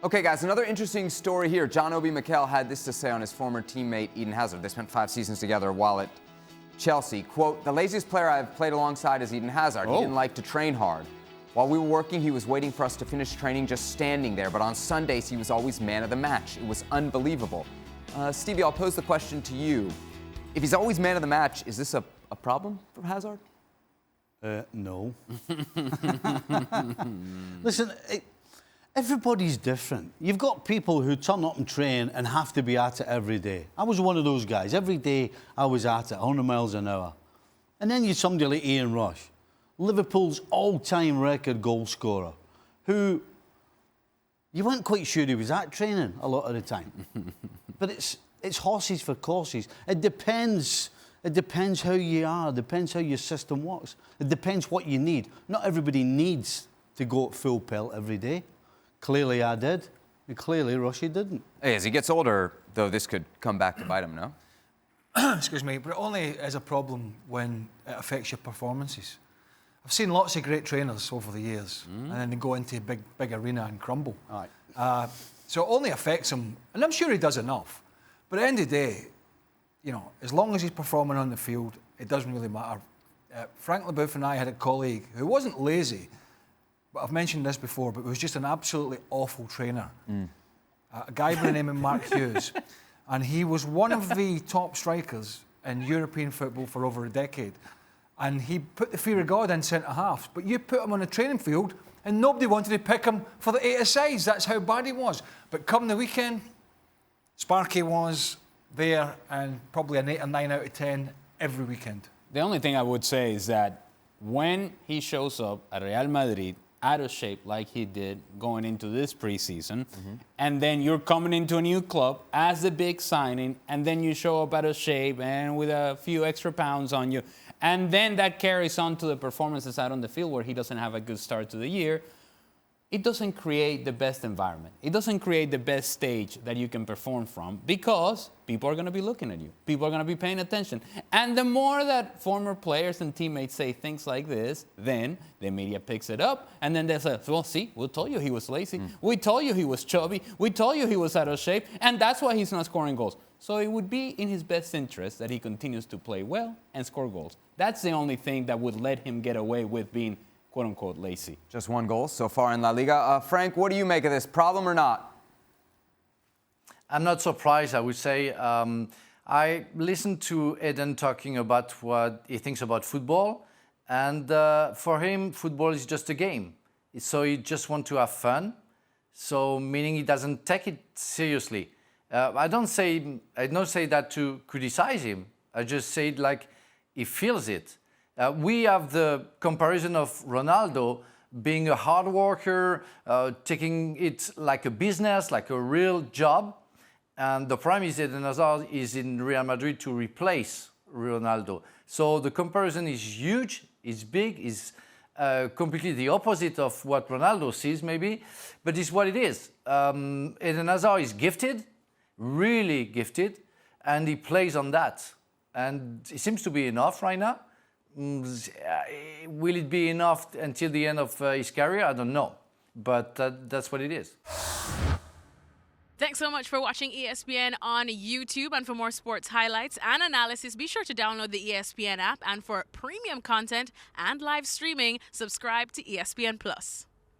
Okay, guys, another interesting story here. John Obi Mikel had this to say on his former teammate Eden Hazard. They spent 5 seasons together while at Chelsea. Quote, "The laziest player I've played alongside is Eden Hazard. He didn't like to train hard. While we were working, he was waiting for us to finish training, just standing there. But on Sundays, he was always man of the match. It was unbelievable." Stevie, I'll pose the question to you. If he's always man of the match, is this a problem for Hazard? No. Listen, everybody's different. You've got people who turn up and train and have to be at it every day. I was one of those guys. Every day I was at it, 100 miles an hour. And then you've somebody like Ian Rush, Liverpool's all-time record goal scorer, who you weren't quite sure he was at training a lot of the time. But it's horses for courses. It depends how you are. It depends how your system works. It depends what you need. Not everybody needs to go at full pelt every day. Clearly I did, and clearly Rushy didn't. Hey, as he gets older, though, this could come back to bite him, no? Excuse me, but it only is a problem when it affects your performances. I've seen lots of great trainers over the years, and then they go into a big arena and crumble. All right. So it only affects him, and I'm sure he does enough. But at the end of the day, you know, as long as he's performing on the field, it doesn't really matter. Frank Leboeuf and I had a colleague who wasn't lazy, but I've mentioned this before, but was just an absolutely awful trainer. A guy by the name of Mark Hughes. And he was one of the top strikers in European football for over a decade. And he put the fear of God in centre-halves. But you put him on a training field and nobody wanted to pick him for the 8-a-sides. That's how bad he was. But come the weekend, Sparky was there and probably an 8 or 9 out of 10 every weekend. The only thing I would say is that when he shows up at Real Madrid out of shape like he did going into this preseason, and then you're coming into a new club as the big signing, and then you show up out of shape and with a few extra pounds on you, and then that carries on to the performances out on the field where he doesn't have a good start to the year, it doesn't create the best environment. It doesn't create the best stage that you can perform from because people are going to be looking at you. People are going to be paying attention. And the more that former players and teammates say things like this, then the media picks it up. And then they say, well, see, we told you he was lazy. We told you he was chubby. We told you he was out of shape. And that's why he's not scoring goals. So it would be in his best interest that he continues to play well and score goals. That's the only thing that would let him get away with being quote-unquote lazy. Just 1 goal so far in La Liga. Frank, what do you make of this? Problem or not? I'm not surprised, I would say. I listened to Eden talking about what he thinks about football. And for him, football is just a game. So he just wants to have fun. So meaning he doesn't take it seriously. I don't say that to criticize him. I just say it like he feels it. We have the comparison of Ronaldo being a hard worker, taking it like a business, like a real job. And the problem is that Hazard is in Real Madrid to replace Ronaldo. So the comparison is huge, it's big, it's completely the opposite of what Ronaldo sees maybe, but it's what it is. Eden Hazard is gifted, really gifted, and he plays on that. And it seems to be enough right now. Will it be enough until the end of his career? I don't know, but that's what it is. Thanks so much for watching ESPN on YouTube, and for more sports highlights and analysis, be sure to download the ESPN app, and for premium content and live streaming, subscribe to ESPN+.